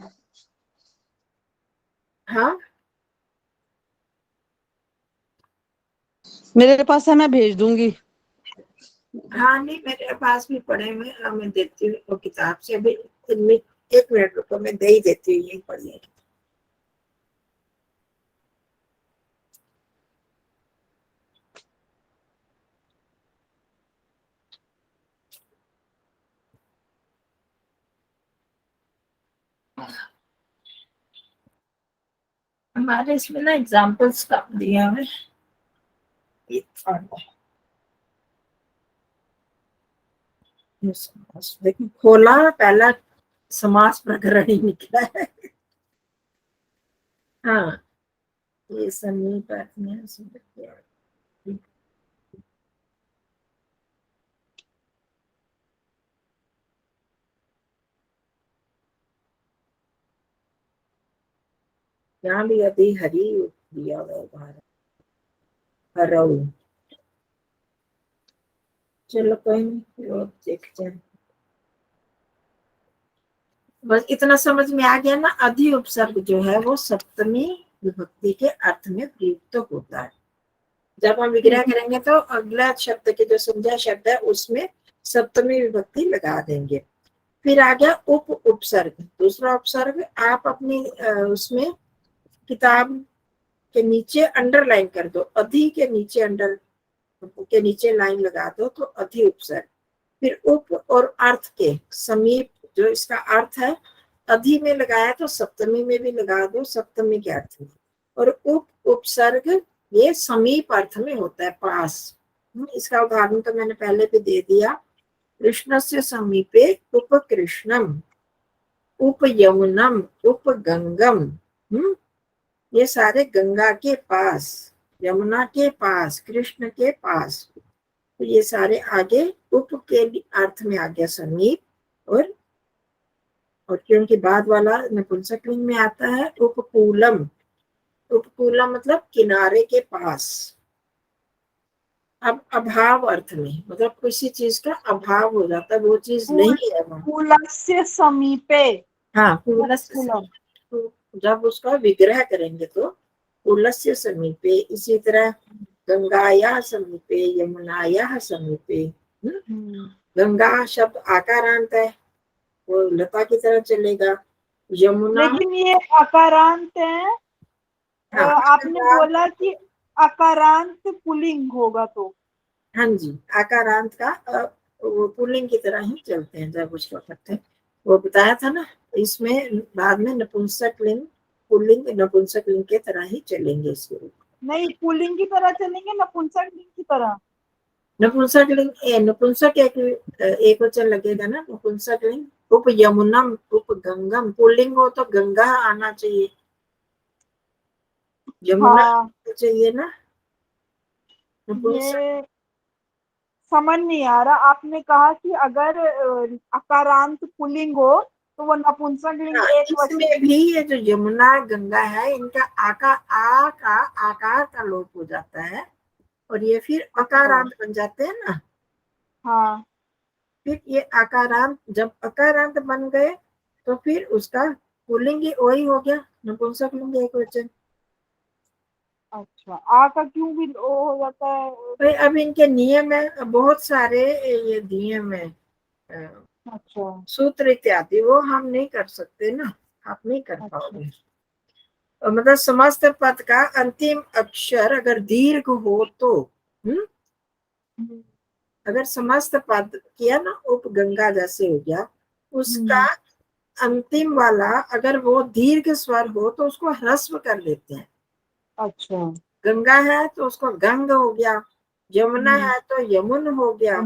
हाँ मेरे पास है, मैं भेज दूंगी। हाँ, नहीं मेरे पास भी पढ़े हुए हैं, मैं देती हूँ वो किताब से। अभी इनमें 1 मिनट रुको, मैं दे ही देती हूँ, यही पढ़िए। हमारे इसमें ना एग्जाम्पल्स का दिया है, ये पढ़ लो। ये समास देखो, खोला पहला समास प्रकरण ही निकला है। हाँ, ये समीप अर्थ में यहाँ भी अभी हरी दिया हुआ है भारत हरऊ। चलो कोई नहीं, और देखते हैं। बस इतना समझ में आ गया ना, अधि उपसर्ग जो है वो सप्तमी विभक्ति के अर्थ में प्रयुक्त होता है। जब हम विग्रह करेंगे तो अगला शब्द के जो संज्ञा शब्द है उसमें सप्तमी विभक्ति लगा देंगे। फिर आ गया उप उपसर्ग, दूसरा उपसर्ग। आप अपनी उसमें किताब के नीचे अंडरलाइन कर दो, अधि के नीचे अंडर के नीचे लाइन लगा दो तो अधि उपसर्ग। फिर उप और अर्थ के समीप, जो इसका अर्थ है अधि में लगाया तो सप्तमी में भी लगा दो, सप्तमी के अर्थ में। और उप उपसर्ग ये समीप अर्थ में होता है, पास। इसका उदाहरण तो मैंने पहले भी दे दिया। कृष्णस्य समीपे उपकृष्णम, उप यमुनम, उप गंगम। ये सारे गंगा के पास, यमुना के पास, कृष्ण के पास। तो ये सारे आगे उप के अर्थ में आ गया समीप। और क्योंकि बाद वाला नपुंसकलिंग में आता है उपकूलम। उपकूलम मतलब किनारे के पास। अब अभाव अर्थ में, मतलब किसी चीज का अभाव हो जाता है, वो चीज नहीं है वहां। कूलस्य समीपे। हाँ, कूलस्य कूलम। तो जब उसका विग्रह करेंगे तो कूलस्य समीपे। इसी तरह गंगाया समीपे, यमुनाया समीपे। गंगा शब्द आकारांत है, वो लता की तरह चलेगा। यमुना, लेकिन ये अकारांत है। हाँ, आपने बोला कि अकारांत पुल्लिंग होगा तो। हाँ जी, आकारांत का वो पुल्लिंग की तरह ही चलते हैं जब उसको करते हैं। वो बताया था ना, इसमें बाद में नपुंसकलिंग पुल्लिंग नपुंसकलिंग के तरह ही चलेंगे इसके रूप। नहीं, पुल्लिंग की तरह चलेंगे, नपुंसकलिंग की तरह। नपुंसकलिंग नपुंसक एक वचन लगेगा ना, नपुंसकलिंग। उप यमुनम, उप गंगम। पुल्लिंग हो तो गंगा आना चाहिए, यमुना चाहिए ना। नपुंसक ये समझ नहीं आ रहा। आपने कहा कि अगर अकारांत पुल्लिंग हो तो वो नपुंसकलिंग एक वचन। इसमें भी ये जो यमुना गंगा है, इनका आकार का लोप हो जाता है और ये फिर अकारांत बन जाते हैं ना। हाँ। फिर ये आकारांत, जब अकारांत बन गए तो फिर उसका पुल्लिंग वही हो गया, नपुंसकलिंग एक वचन। अच्छा, आ का क्यों भी ओ हो जाता है? भाई अब इनके नियम है, बहुत सारे ये नियम है, अच्छा। सूत्र इत्यादि, वो हम नहीं कर सकते ना, आप नहीं कर पाओगे। मतलब समस्त पद का अंतिम अक्षर अगर दीर्घ हो तो, अगर समस्त पद किया ना, उप गंगा जैसे हो गया, उसका अंतिम वाला अगर वो दीर्घ स्वर हो तो उसको ह्रस्व कर देते हैं। अच्छा। गंगा है तो उसको गंग हो गया, यमुना है तो यमुन हो गया।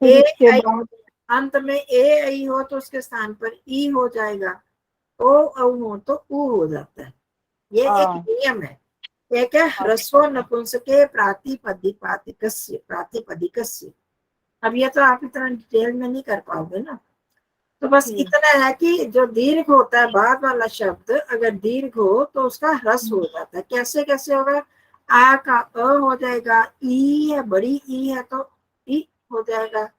फिर उसके बाद अंत में ए आई हो तो उसके स्थान पर ई हो जाएगा, ओ औ हो तो ऊ हो जाता है। ये एक नियम है। एक है ह्रस्व नपुंसके प्रातिपदिकस्य, प्रातिपदिकस्य। अब ये तो आप इतना डिटेल में नहीं कर पाओगे ना, तो बस इतना है कि जो दीर्घ होता है बाद वाला शब्द अगर दीर्घ हो तो उसका ह्रस्व हो जाता है। कैसे कैसे होगा? आ का अ हो जाएगा, ई है बड़ी ई है तो ई हो जाएगा,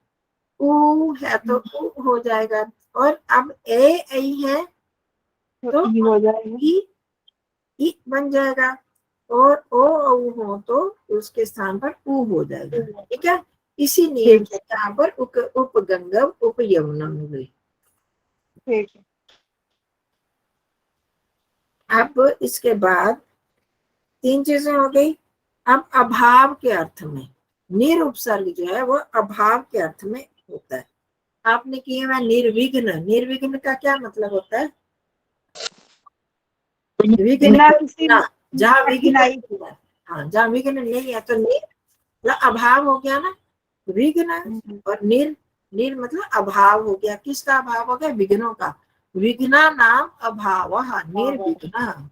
ऊ है तो ऊ हो जाएगा। और अब ए आई है तो ई हो जाएगा। ई ई बन जाएगा, और ओ औ हो तो उसके स्थान पर ऊ हो जाएगा। ठीक है, इसी नियम से यहाँ पर उपगंगम उप यमुनम हो गई। ठीक है। अब इसके बाद 3 चीजें हो गई। अब अभाव के अर्थ में निरुपसर्ग जो है वो अभाव के अर्थ में होता है। आपने किए हुआ निर्विघ्न, निर्विघ्न का क्या मतलब होता है? विघ्न बिना किसी ना, जहाँ विघ्न कठिनाई नहीं है, हाँ जहाँ विघ्न नहीं है तो मतलब अभाव हो गया ना, विघ्न और निर मतलब अभाव हो गया। किसका अभाव हो गया? विघ्नों का। विघ्ना नाम अभाव निर्विघ्न।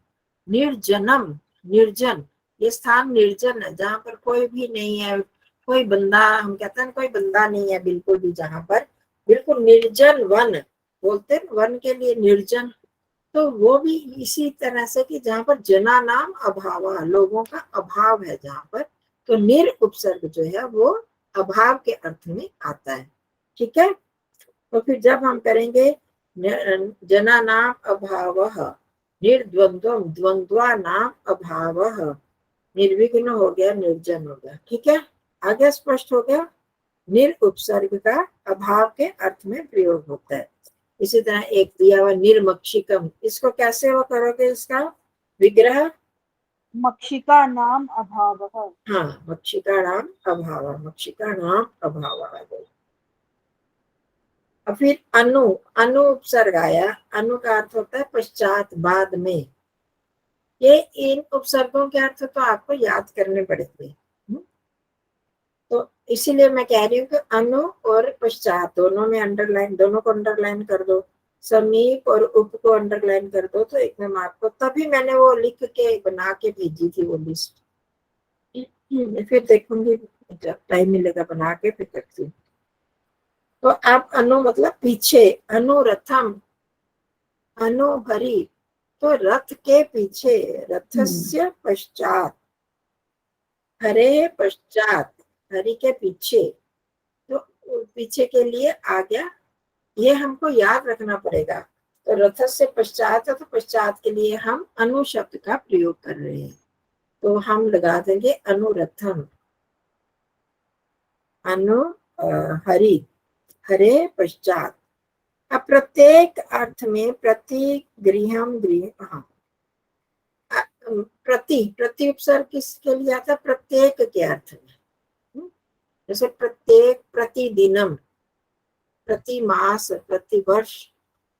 निर्जनम, निर्जन, ये स्थान निर्जन है जहाँ पर कोई भी नहीं है, कोई बंदा, हम कहते हैं कोई बंदा नहीं है बिल्कुल भी, जहाँ पर बिल्कुल निर्जन वन बोलते हैं, वन के लिए निर्जन। तो वो भी इसी तरह से कि जहाँ पर जना नाम अभाव, लोगों का अभाव है जहाँ पर, तो निर उपसर्ग जो है वो अभाव के अर्थ में आता है। ठीक है, तो फिर जब हम करेंगे जना नाम अभाव निर्द्वंद्वम द्वंद्वा नाम अभाव, निर्विघ्न हो गया, निर्जन हो गया। ठीक है, आगे स्पष्ट हो गया। निर उपसर्ग का अभाव के अर्थ में प्रयोग होता है। इसी तरह एक दिया हुआ निर्मक्षिकम, इसको कैसे वो करोगे? इसका विग्रह मक्षिका नाम अभाव। हाँ, मक्षिका नाम अभाव, मक्षिका नाम अभाव आ गई। और फिर अनु, अनु उपसर्ग आया। अनु का अर्थ होता है पश्चात, बाद में। ये इन उपसर्गों के अर्थ तो आपको याद करने पड़ेंगे, तो इसीलिए मैं कह रही हूँ कि अनु और पश्चात दोनों में अंडरलाइन, दोनों को अंडरलाइन कर दो, समीप और उप को अंडरलाइन कर दो, तो एकदम आपको, तभी मैंने वो लिख के बना के भेजी थी वो लिस्ट। फिर देखूंगी जब टाइम मिलेगा बना के फिर करती हूँ। तो आप अनु मतलब पीछे, अनुरथम, अनुहरि, तो रथ के पीछे, रथस्य पश्चात, हरे पश्चात, हरि के पीछे, तो पीछे के लिए आ गया, ये हमको याद रखना पड़ेगा। तो रथ से पश्चात है, तो पश्चात के लिए हम अनु शब्द का प्रयोग कर रहे हैं, तो हम लगा देंगे अनुरथम, अनु हरि, हरे पश्चात। अब प्रत्येक अर्थ में प्रति गृहम गृह, हाँ प्रति उपसर्ग किसके लिए आता है? प्रत्येक के अर्थ में, जैसे प्रत्येक, प्रतिदिनम, प्रति मास, प्रति वर्ष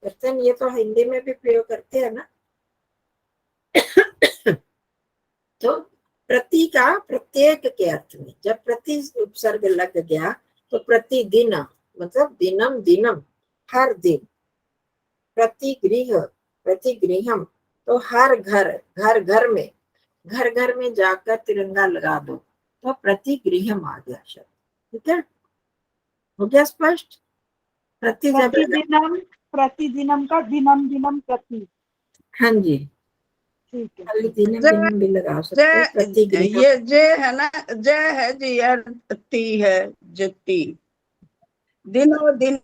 करते हैं, ये तो हिंदी में भी प्रयोग करते हैं ना। तो प्रति का प्रत्येक के अर्थ में जब प्रति उपसर्ग लग गया तो प्रतिदिन मतलब दिनम, दिनम हर दिन, प्रतिगृह, प्रतिगृहम तो हर घर, घर घर में, घर घर में जाकर तिरंगा लगा दो, तो प्रतिगृहम आ गया शब्द। ठीक है, हो गया स्पष्ट? प्रतिदिनम, प्रतिदिनम का दिनम, दिनम प्रति। हाँ जी, ठीक है। खाली दिनम दिनम भी लगा सकते हैं। प्रतिगृहम, ये जय है ना, जय है जी, ती है जति, दिनों दिन,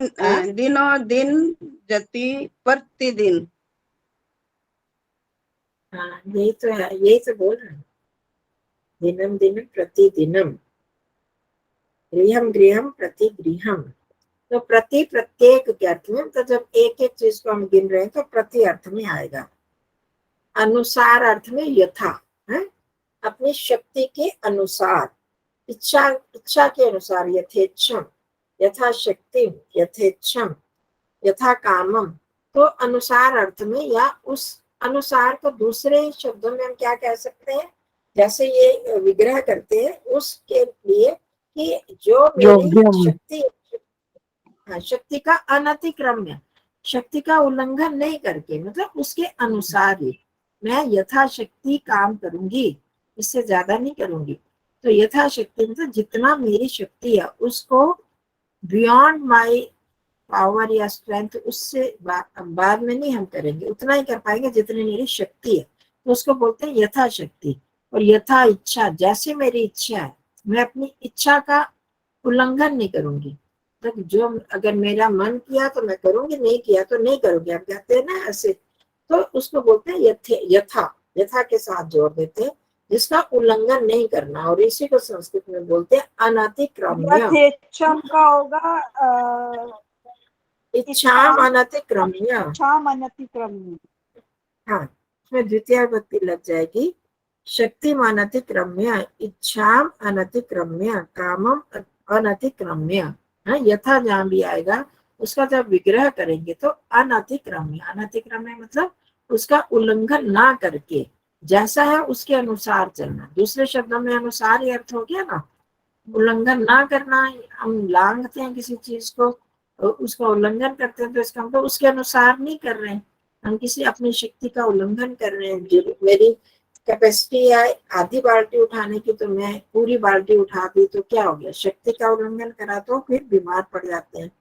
दिनों दिन जति, प्रतिदिन। हाँ यही तो है, यही तो बोल रहे हैं, दिनम दिनम प्रतिदिनम, गृहम गृहम प्रतिगृहम। तो प्रति प्रत्येक के अर्थ में, तो जब एक एक चीज को हम गिन रहे हैं तो प्रति अर्थ में आएगा। अनुसार अर्थ में यथा है, अपनी शक्ति के अनुसार, इच्छा, इच्छा के अनुसार, यथेच्छम, यथा शक्ति, यथेच्छम, यथा कामम। तो अनुसार अर्थ में, या उस अनुसार को दूसरे शब्दों में हम क्या कह सकते हैं, जैसे ये विग्रह करते हैं उसके लिए कि जो मेरी शक्ति, हाँ शक्ति का अनतिक्रम्य, शक्ति का उल्लंघन नहीं करके, मतलब उसके अनुसार ही मैं यथाशक्ति काम करूंगी, इससे ज्यादा नहीं करूंगी। तो यथाशक्ति मतलब जितना मेरी शक्ति है उसको बियॉन्ड माई पावर या स्ट्रेंथ, उससे बाद में नहीं हम करेंगे, उतना ही कर पाएंगे जितनी मेरी शक्ति है, तो उसको बोलते हैं यथाशक्ति। और यथा इच्छा, जैसे मेरी इच्छा है मैं अपनी इच्छा का उल्लंघन नहीं करूंगी, तो जो अगर मेरा मन किया तो मैं करूंगी, नहीं किया तो नहीं करूंगी, आप कहते हैं ना ऐसे, तो उसको बोलते हैं यथा, यथा के साथ जोड़ देते हैं, जिसका उल्लंघन नहीं करना, और इसी को संस्कृत में बोलते हैं अनतिक्रम्य। यथेच्छम का होगा इच्छाम अनतिक्रम्य। इच्छाम अनतिक्रम्य। हाँ, इसमें द्वितीय विभक्ति लग जाएगी। शक्तिम अनतिक्रम्य, इच्छाम अनतिक्रम्य, कामम अनतिक्रम्य। हाँ, यथा जहां भी आएगा उसका जब विग्रह करेंगे तो अनतिक्रम्य, अनतिक्रम्य मतलब उसका उल्लंघन ना करके, जैसा है उसके अनुसार चलना। दूसरे शब्दों में अनुसार ही अर्थ हो गया ना, उल्लंघन ना करना। हम लांघते हैं किसी चीज को, उसका उल्लंघन करते हैं तो इसका मतलब उसके अनुसार नहीं कर रहे हैं, हम किसी अपनी शक्ति का उल्लंघन कर रहे हैं। मेरी कैपेसिटी है आधी बाल्टी उठाने की, तो मैं पूरी बाल्टी उठा दी तो क्या हो गया, शक्ति का उल्लंघन करा तो फिर बीमार पड़ जाते हैं।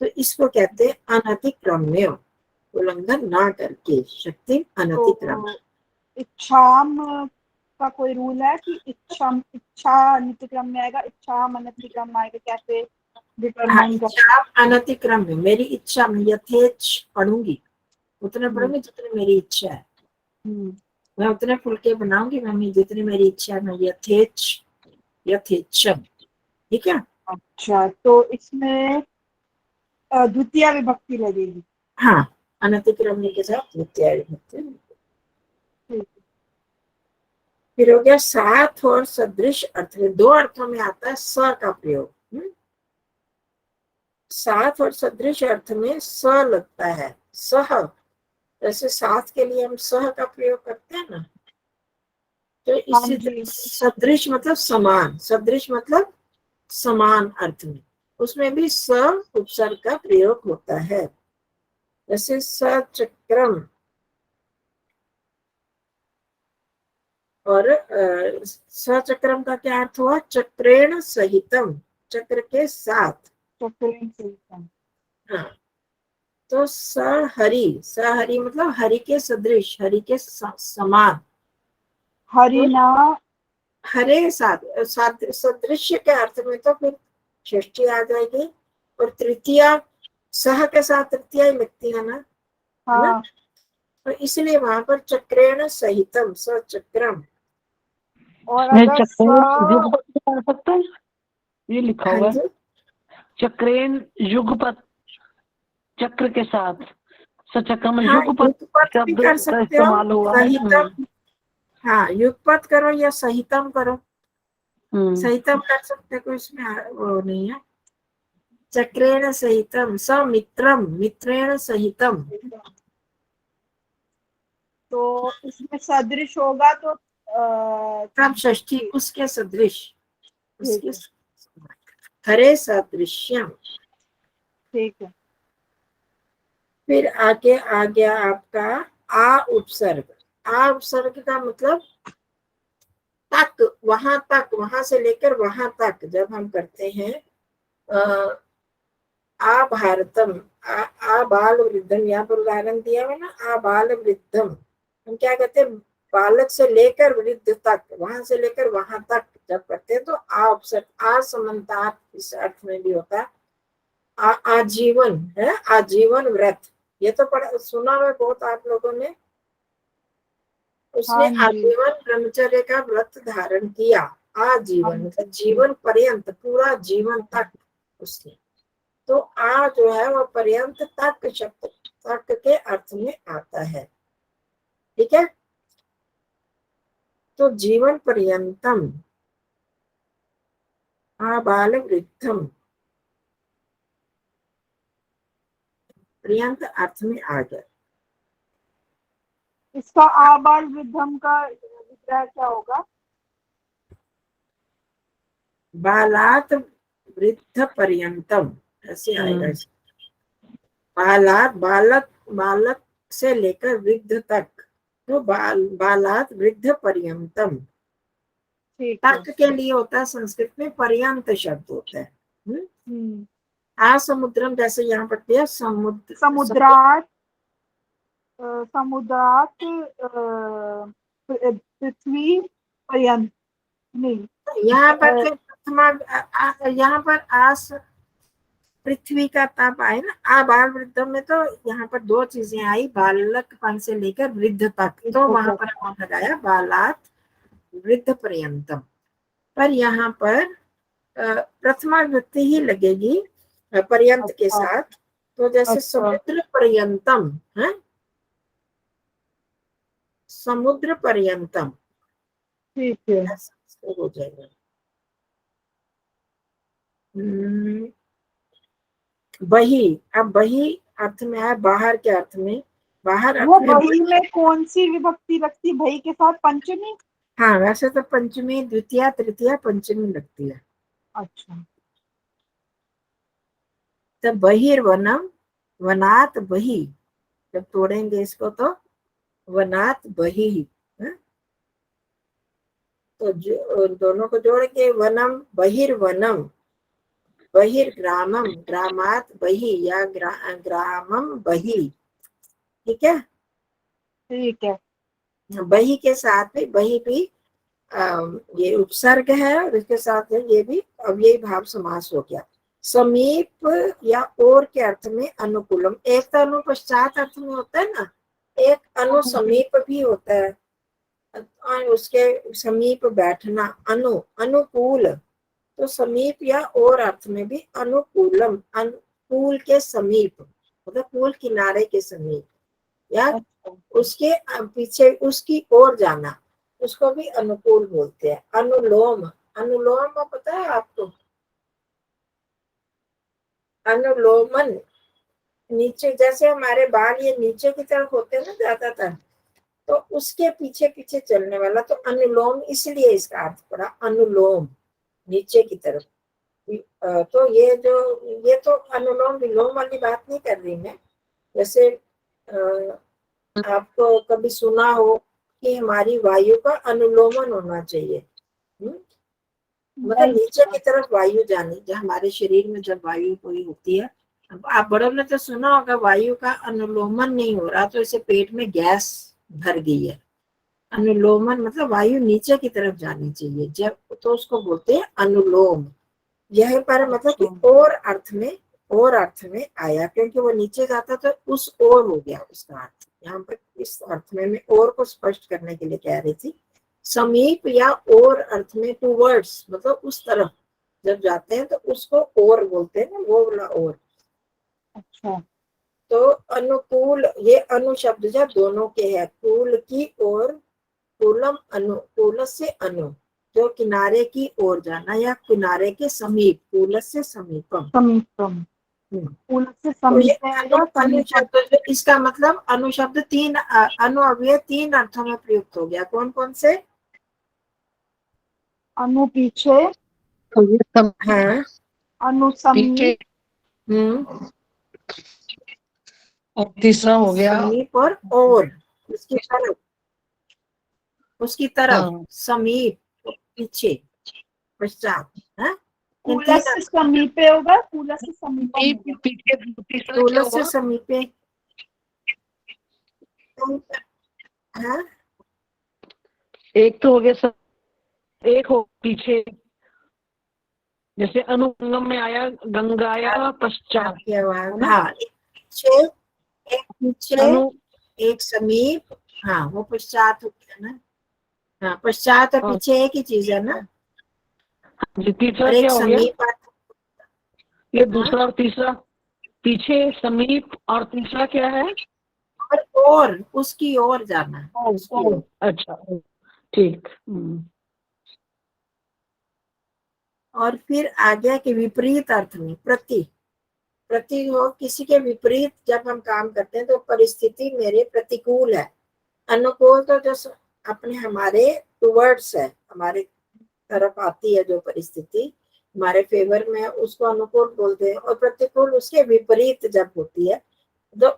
तो इसको कहते हैं अनतिक्रम्य, उल्लंघन ना करके, शक्ति अनतिक्रम्य। इच्छाम का कोई रूल है कि इच्छा अनतिक्रम में आएगा, इच्छा अनतिक्रम में आएगा, कैसे डिटरमाइन इच्छा अनतिक्रम्य, मेरी इच्छा में यथेच्छ पढ़ूंगी, उतने पढ़ूंगी जितनी मेरी इच्छा है। मैं उतने फुलके बनाऊंगी मम्मी जितनी मेरी इच्छा है, मैं यथेच्छ, यथेच्छम। ठीक है। अच्छा, तो इसमें द्वितीय विभक्ति लगेगी। हाँ, अनतिक्रम्य के साथ द्वितीय विभक्ति। फिर हो गया साथ और सदृश अर्थ में, दो अर्थों में आता है स का प्रयोग। साथ और सदृश अर्थ में स लगता है, सह। जैसे साथ के लिए हम सह का प्रयोग करते हैं ना, तो इसी सदृश मतलब समान, सदृश मतलब समान अर्थ में, उसमें भी स उपसर्ग का प्रयोग होता है। जैसे सचक्रम, और सचक्रम का क्या अर्थ हुआ, चक्रेण सहितम, चक्र के साथ। हाँ, तो सहरि, सहरि मतलब हरि के सदृश, हरि के समान, हरिना हरे साथ, सदृश्य के अर्थ में तो फिर षष्ठी आ जाएगी, और तृतीया सह के साथ तृतीया ही लगती है ना। हाँ, तो इसलिए वहां पर चक्रेण सहितम, सचक्रम। और अगर युगपत कर सकते हैं, ये लिखा हुआ है हाँ, चक्रेन युगपत, चक्र के साथ सचक्रम, हाँ, युगपत युगपत भी शब्द कर का सकते हो, इस्तेमाल हुआ है। सहितम। हाँ, युगपत करो या सहितम करो, सहितम कर सकते, कोई इसमें वो नहीं है। चक्रेण सहितम, समित्रम, मित्रेण सहितम। तो इसमें सदृश होगा तो तब षष्ठी उसके सदृश, उसके हरे सदृश्यम। ठीक है। फिर आगे आ गया आपका आ उपसर्ग। आ उपसर्ग का मतलब तक, वहां तक, वहां से लेकर वहां तक जब हम करते हैं। आ भारतम, आ बाल वृद्धम, यहाँ पर उदाहरण दिया हुआ ना, आ बाल वृद्धम, हम क्या कहते हैं, बालक से लेकर वृद्ध तक, वहां से लेकर वहां तक जब करते हैं तो आ उपसर्ग, आ समानता इस अर्थ में भी होता है। आजीवन है, आजीवन व्रत, ये तो पढ़ा सुना हुआ बहुत आप लोगों ने। उसने आजीवन ब्रह्मचर्य का व्रत धारण किया, आजीवन मतलब जीवन पर्यंत, पूरा जीवन तक उसने। तो आ जो है वो पर्यंत तक शब्द, तक के अर्थ में आता है। ठीक है, तो जीवन पर्यंतम, आबाल वृद्धम, पर्यंत अर्थ में आ गया। इसका आबाल वृद्धम का विग्रह क्या होगा, बालात वृद्ध पर्यंतम, ऐसे आएगा। बालात, बालक, बालक से लेकर वृद्ध तक, तो बालात वृद्ध पर्यंतम। तक के लिए होता है संस्कृत में पर्यंत शब्द होता है। आ समुद्रम, जैसे यहाँ पर दिया समुद्र, समुद्रात, समुद्रात पृथ्वी पर्यंत नहीं, यहाँ पर फिर यहाँ पर आस पृथ्वी का ताप आए ना, आ बाल वृद्धों में तो यहाँ पर दो चीजें आई, बालकपन से लेकर वृद्ध तक, तो वहां पर हमने लगाया बालात वृद्ध पर्यंतम। पर यहाँ पर प्रथमा विभक्ति ही लगेगी पर्यंत के साथ, तो जैसे समुद्र पर्यंतम है, समुद्र पर्यंतम, ठीक है। ऐसा हो जाएगा। बही, अब बही अर्थ में है बाहर के अर्थ में, बाहर वो अर्थ में बही में कौन सी विभक्ति लगती, बही के साथ पंचमी? हाँ, वैसे तो पंचमी, द्वितीया, तृतीया, पंचमी लगती है। अच्छा, तो बहिर्वनम, वनात बही, जब तोड़ेंगे इसको तो वनात बही है? तो दोनों को जोड़ के वनम बहिर्वनम, बहिर्ग्रामम, ग्रामात बही या ग्रामम बही, ठीक है। ठीक है। बही के साथ में, बही भी ये उपसर्ग है और इसके साथ में ये भी अव्ययी भाव समास हो गया। समीप या और के अर्थ में अनुकूलम, एक तो अनुपश्चात अर्थ में होता है ना, एक अनुसमीप भी होता है, उसके समीप बैठना, अनुकूल, तो समीप या और अर्थ में भी अनुकूलम, अनुकूल के समीप, मतलब कूल किनारे के समीप, या उसके पीछे उसकी ओर जाना, उसको भी अनुकूल बोलते हैं। अनुलोम, अनुलोम पता है आपको? अनुलोमन, नीचे, जैसे हमारे बाल ये नीचे की तरफ होते हैं ना ज्यादातर, तो उसके पीछे पीछे चलने वाला, तो अनुलोम, इसलिए इसका अर्थ पड़ा अनुलोम, नीचे की तरफ। तो ये तो अनुलोम विलोम वाली बात नहीं कर रही मैं। जैसे आपको कभी सुना हो कि हमारी वायु का अनुलोमन होना चाहिए, मतलब नीचे की तरफ वायु जानी, जो हमारे शरीर में जब वायु कोई होती है, आप बड़ों ने तो सुना होगा वायु का अनुलोमन नहीं हो रहा तो इसे पेट में गैस भर गई है। अनुलोमन मतलब वायु नीचे की तरफ जानी चाहिए, जब तो उसको बोलते हैं अनुलोम। यह पर मतलब कि और अर्थ में आया, क्योंकि वो नीचे जाता तो उस ओर हो गया उसका अर्थ। यहाँ पर इस अर्थ में मैं और को स्पष्ट करने के लिए कह रही थी। समीप या और अर्थ में टूवर्ड्स, मतलब उस तरफ जब जाते हैं तो उसको और बोलते हैं ना, वो वाला और। अच्छा, तो अनुकूल, ये अनु शब्द जो दोनों के है, कूल की ओर, कूलम, अनुकूल से अनु, जो किनारे की ओर जाना या किनारे के समीप, कूल से समीपम, समीपम, कूल से तो ये समीप अनु शब्द, इसका मतलब अनु शब्द तीन अनु अव्यय तीन अर्थों में प्रयुक्त हो गया। कौन कौन से? अनु पीछे, हाँ, अनु समीप, और तीसरा हो गया समीप और उसकी तरफ हाँ। समीप, पीछे, पश्चात, है? कूल से समीपे होगा, कूल से समीपम होगा। पीछे तीसरा कूल क्या से हुआ? समीपे, हाँ, एक तो हो गया एक हो पीछे, जैसे अनुगम में आया गंगाया पश्चात, हाँ, एक पीछे, अनु एक समीप, हाँ वो पश्चात हो गया ना। हाँ, पश्चात और पीछे एक ही चीज है ना। जी, तीसरा और एक क्या हो गया? समीप, ये दूसरा और तीसरा, पीछे, समीप, और तीसरा क्या है? और उसकी ओर जाना, उसकी ओर। अच्छा, ठीक। और फिर आ गया कि विपरीत अर्थ में प्रति हो, किसी के विपरीत जब हम काम करते हैं तो परिस्थिति मेरे प्रतिकूल है। अनुकूल तो जो अपने हमारे टुवर्ड्स है, हमारे तरफ आती है जो परिस्थिति हमारे फेवर में है, उसको अनुकूल बोलते हैं। और प्रतिकूल उसके विपरीत जब होती है, तो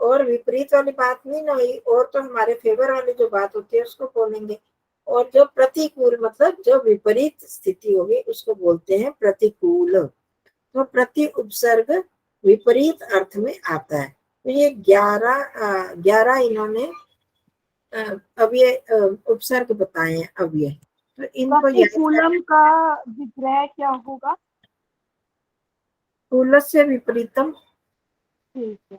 और विपरीत वाली बात नहीं ना हुई, और तो हमारे फेवर वाली जो बात होती है उसको बोलेंगे। और जो प्रतिकूल मतलब जो विपरीत स्थिति होगी उसको बोलते हैं प्रतिकूल। तो प्रति उपसर्ग विपरीत अर्थ में आता है। तो ये 11 इन्होंने अब ये उपसर्ग बताए हैं। अब ये तो इनको प्रतिकूलम का विग्रह क्या होगा? स्थूलस्य विपरीतम। ठीक है,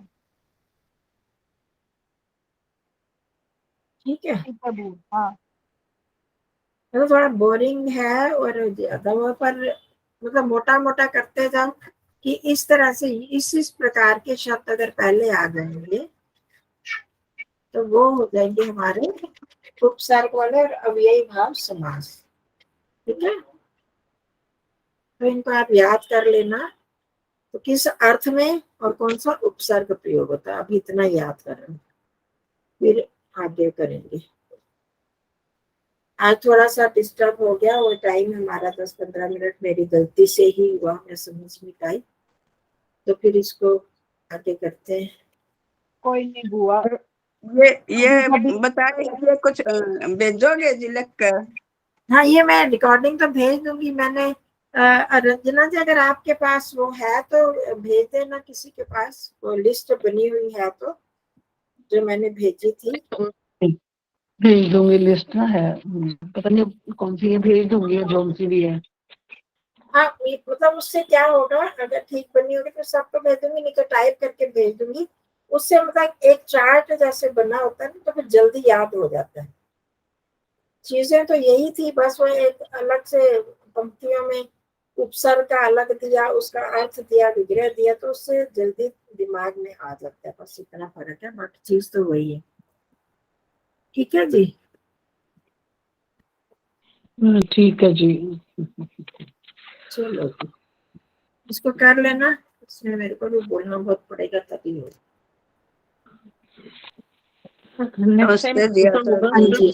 ठीक है, ठीक है बूढ़, हाँ तो थोड़ा बोरिंग है और ज्यादा वो, पर मतलब मोटा मोटा करते जाओ कि इस तरह से इस प्रकार के शब्द अगर पहले आ जाएंगे तो वो हो जाएंगे हमारे उपसर्ग वाले और अव्ययी भाव समास। ठीक है, तो इनको आप याद कर लेना, तो किस अर्थ में और कौन सा उपसर्ग प्रयोग होता है, अभी इतना याद करना, फिर आगे करेंगे। आज थोड़ा सा डिस्टर्ब हो गया, वो टाइम हमारा 10-15 मिनट मेरी गलती से ही हुआ, मैं समझ नहीं पाई, तो फिर इसको आगे करते हैं। कोई नहीं बुआ, ये कभी बताए, ये कुछ भेजोगे जी लिख कर? हाँ, ये मैं रिकॉर्डिंग तो भेज दूंगी। मैंने रंजना जी, अगर आपके पास वो है तो भेज देना, किसी के पास वो लिस्ट बनी हुई है तो, जो मैंने भेजी थी। भेज दूंगी, लिस्ट ना है, पता नहीं कौन सी है, भेज दूंगी जो सी भी है। हाँ, मतलब उससे क्या होगा, अगर ठीक बनी होगी तो सबको भेज दूंगी, नहीं तो टाइप करके भेज दूंगी। उससे मतलब एक चार्ट जैसे बना होता है ना, तो फिर जल्दी याद हो जाता है। चीजें तो यही थी, बस वो एक अलग से पंक्तियों में उपसर्ग का अलग दिया, उसका अर्थ दिया, विग्रह दिया, तो उससे जल्दी दिमाग में आ जाता है, बस इतना फर्क है, बट चीज तो वही है। ठीक है जी, ठीक है जी। चलो जी, इसको कर लेना, इसमें मेरे को भी बोलना बहुत पड़ेगा तभी हो। नेक्स्ट टाइम नमस्ते जी। होगा। हाँ जी।